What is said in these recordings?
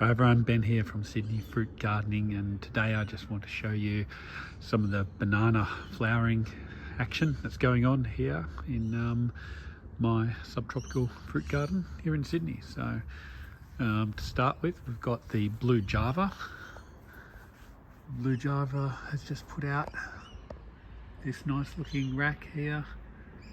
Hi everyone, Ben here from Sydney Fruit Gardening, and today I just want to show you some of the banana flowering action that's going on here in my subtropical fruit garden here in Sydney. So to start with, we've got the blue java. Blue java has just put out this nice looking rack here.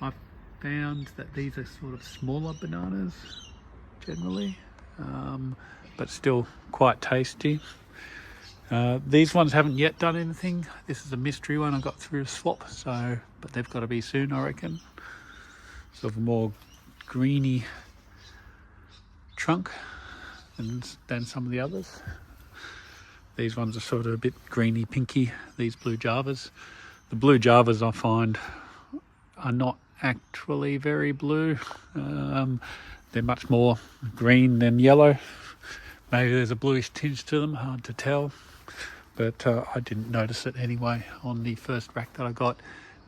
I've found that these are sort of smaller bananas generally, but still quite tasty. These ones haven't yet done anything. This is a mystery one I got through a swap, but they've got to be soon, I reckon. Sort of a more greeny trunk than some of the others. These ones are sort of a bit greeny pinky, these blue javas. The blue javas I find are not actually very blue. They're much more green than yellow. Maybe there's a bluish tinge to them, hard to tell, but I didn't notice it anyway on the first rack that I got.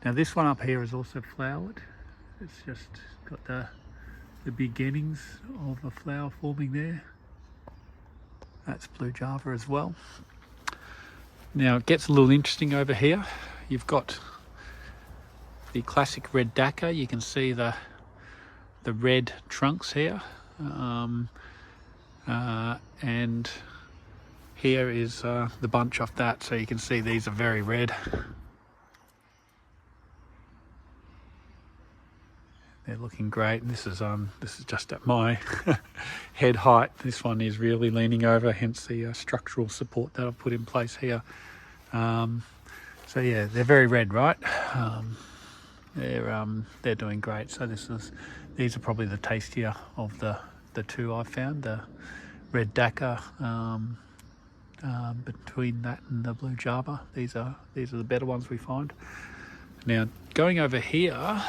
Now this one up here is also flowered. It's just got the beginnings of a flower forming there. That's blue java as well. Now it gets a little interesting over here. You've got the classic red daca. You can see the red trunks here. And here is the bunch off that, so you can see these are very red. They're looking great. And this is just at my head height. This one is really leaning over, hence the structural support that I've put in place here. So yeah, they're very red, right? They're doing great. So these are probably the tastier of the two I've found. The red daca, between that and the blue java, these are the better ones we find. Now going over here,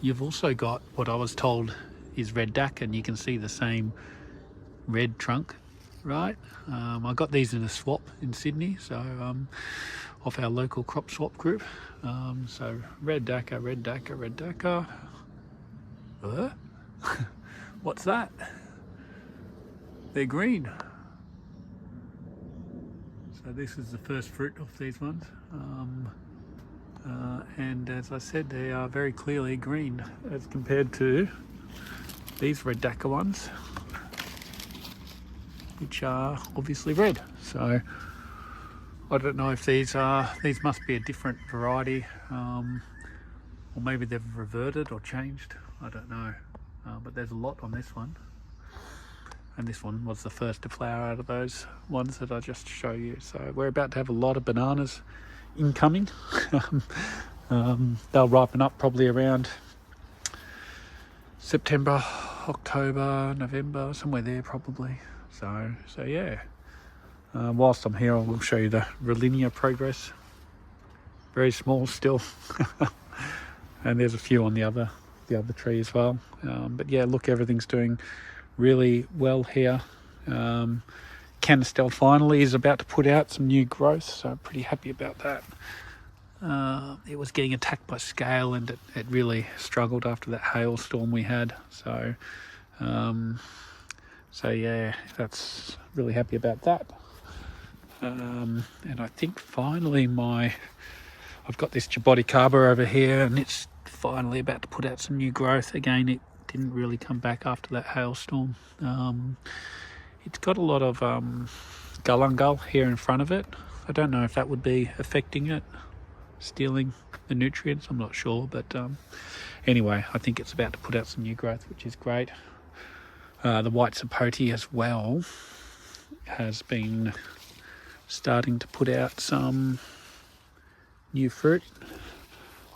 you've also got what I was told is red daca, and you can see the same red trunk, right? I got these in a swap in Sydney, so off our local crop swap group. So red daca, red daca, red daca. What's that? They're green. So this is the first fruit of these ones. And as I said, they are very clearly green as compared to these red daca ones, which are obviously red. So I don't know if these must be a different variety, or maybe they've reverted or changed. I don't know. But there's a lot on this one, and this one was the first to flower out of those ones that I just show you. So we're about to have a lot of bananas incoming. They'll ripen up probably around September, October, November, somewhere there probably. So yeah. Whilst I'm here, I will show you the Rollinia progress. Very small still, and there's a few on the other tree as well. But yeah, look, everything's doing really well here. Canistel finally is about to put out some new growth, so I'm pretty happy about that. It was getting attacked by scale, and it really struggled after that hailstorm we had. So yeah, that's really happy about that. And I think finally I've got this Jaboticaba over here, and it's finally about to put out some new growth. Again, it didn't really come back after that hailstorm. It's got a lot of gullangull here in front of it. I don't know if that would be affecting it, stealing the nutrients, I'm not sure, but anyway, I think it's about to put out some new growth, which is great. The white sapote as well has been starting to put out some new fruit.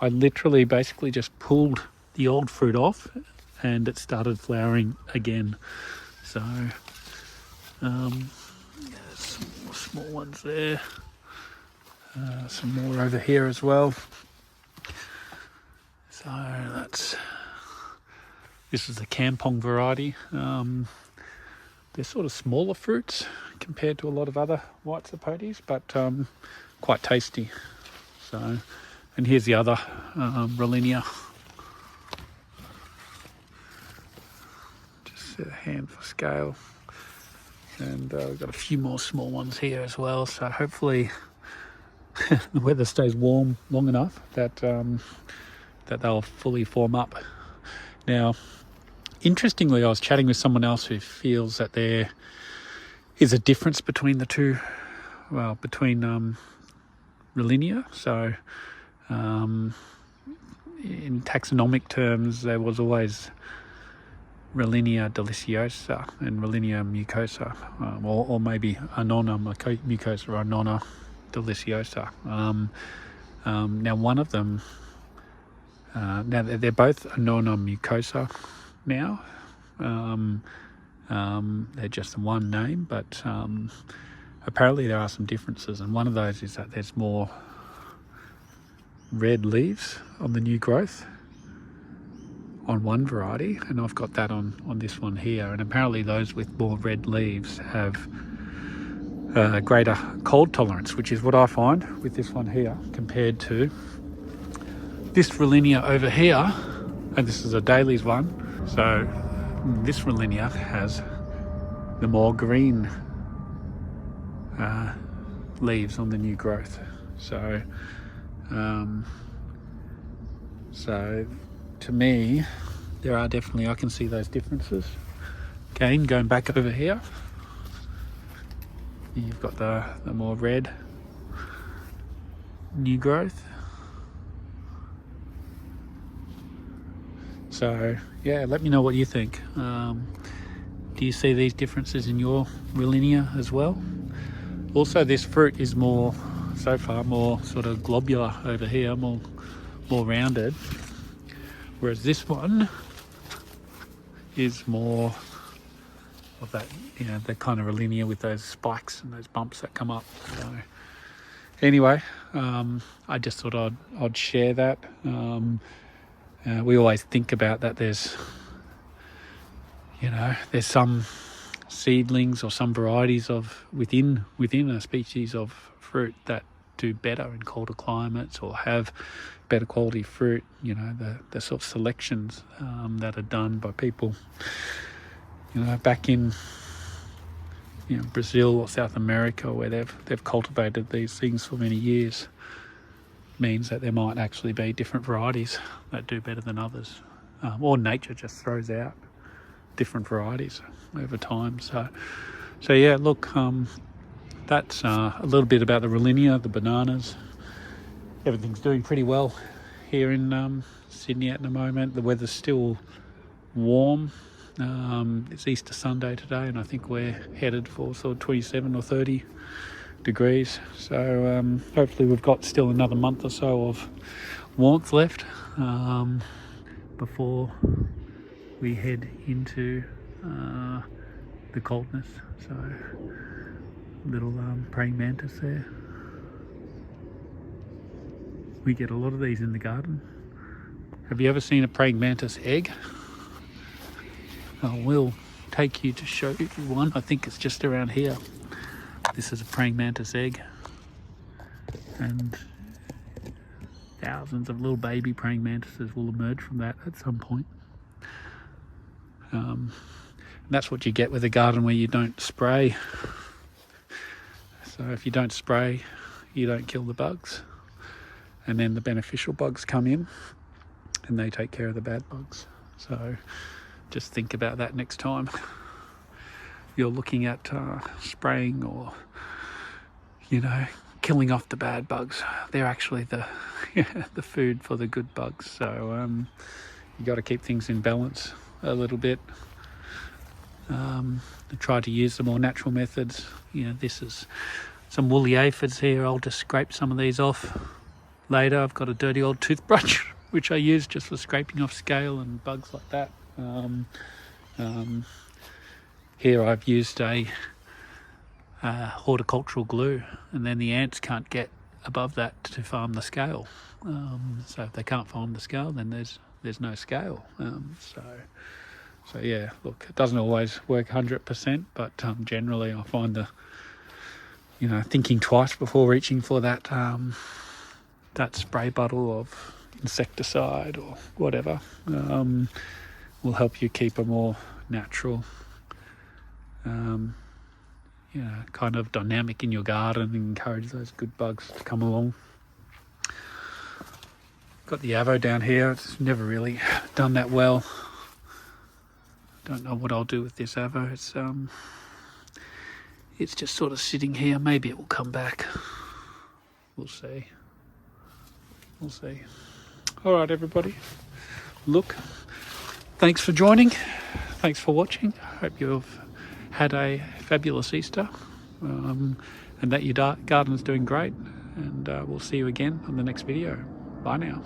I literally basically just pulled the old fruit off and it started flowering again. So there's some more small ones there, some more over here as well. So this is the Kampong variety. They're sort of smaller fruits compared to a lot of other white sapotes, but quite tasty. So, and here's the other Rollinia. Just a hand for scale. and we've got a few more small ones here as well. So hopefully the weather stays warm long enough that that they'll fully form up. Now, interestingly, I was chatting with someone else who feels that there is a difference between the two. Well, between Rollinia. So, in taxonomic terms, there was always Rollinia deliciosa and Rollinia mucosa, or maybe Annona mucosa or Annona deliciosa. Now, one of them, now they're both Annona mucosa now. They're just one name, but apparently there are some differences, and one of those is that there's more red leaves on the new growth on one variety, and I've got that on this one here. And apparently those with more red leaves have greater cold tolerance, which is what I find with this one here compared to this Rollinia over here. And this is a Daly's one, so this Rollinia has the more green leaves on the new growth. So so to me, there are definitely, I can see those differences. Again, going back over here, you've got the more red new growth. So yeah, let me know what you think. Do you see these differences in your Rollinia as well? Also, this fruit is more, so far, more sort of globular over here, more rounded, whereas this one is more of that, you know, the kind of Rollinia with those spikes and those bumps that come up. So anyway, I just thought I'd share that. We always think about that there's, you know, there's some seedlings or some varieties of within a species of fruit that do better in colder climates or have better quality fruit. You know, the sort of selections that are done by people, you know, back in, you know, Brazil or South America, where they've cultivated these things for many years, means that there might actually be different varieties that do better than others, or nature just throws out different varieties over time. So yeah, look, that's a little bit about the Rollinia, the bananas. Everything's doing pretty well here in Sydney at the moment. The weather's still warm. It's Easter Sunday today, and I think we're headed for sort of 27 or 30 degrees. So hopefully we've got still another month or so of warmth left before we head into the coldness. So little praying mantis there. We get a lot of these in the garden. Have you ever seen a praying mantis egg? I will take you to show you one. I think it's just around here. This is a praying mantis egg, and thousands of little baby praying mantises will emerge from that at some point. And that's what you get with a garden where you don't spray. So if you don't spray, you don't kill the bugs, and then the beneficial bugs come in and they take care of the bad bugs. So just think about that next time you're looking at spraying or, you know, killing off the bad bugs. They're actually the the food for the good bugs. So you got to keep things in balance a little bit. Try to use the more natural methods. You know, this is some woolly aphids here. I'll just scrape some of these off later. I've got a dirty old toothbrush which I use just for scraping off scale and bugs like that. Here I've used a horticultural glue, and then the ants can't get above that to farm the scale. So if they can't farm the scale, then there's no scale. So yeah, look, it doesn't always work 100%, but generally I find thinking twice before reaching for that that spray bottle of insecticide or whatever will help you keep a more natural kind of dynamic in your garden and encourage those good bugs to come along. Got the avo down here. It's never really done that well. Don't know what I'll do with this avo. It's just sort of sitting here. Maybe it will come back. We'll see. We'll see. All right, everybody. Look, thanks for joining. Thanks for watching. Hope you've had a fabulous Easter, and that your garden's doing great. And we'll see you again on the next video. Bye now.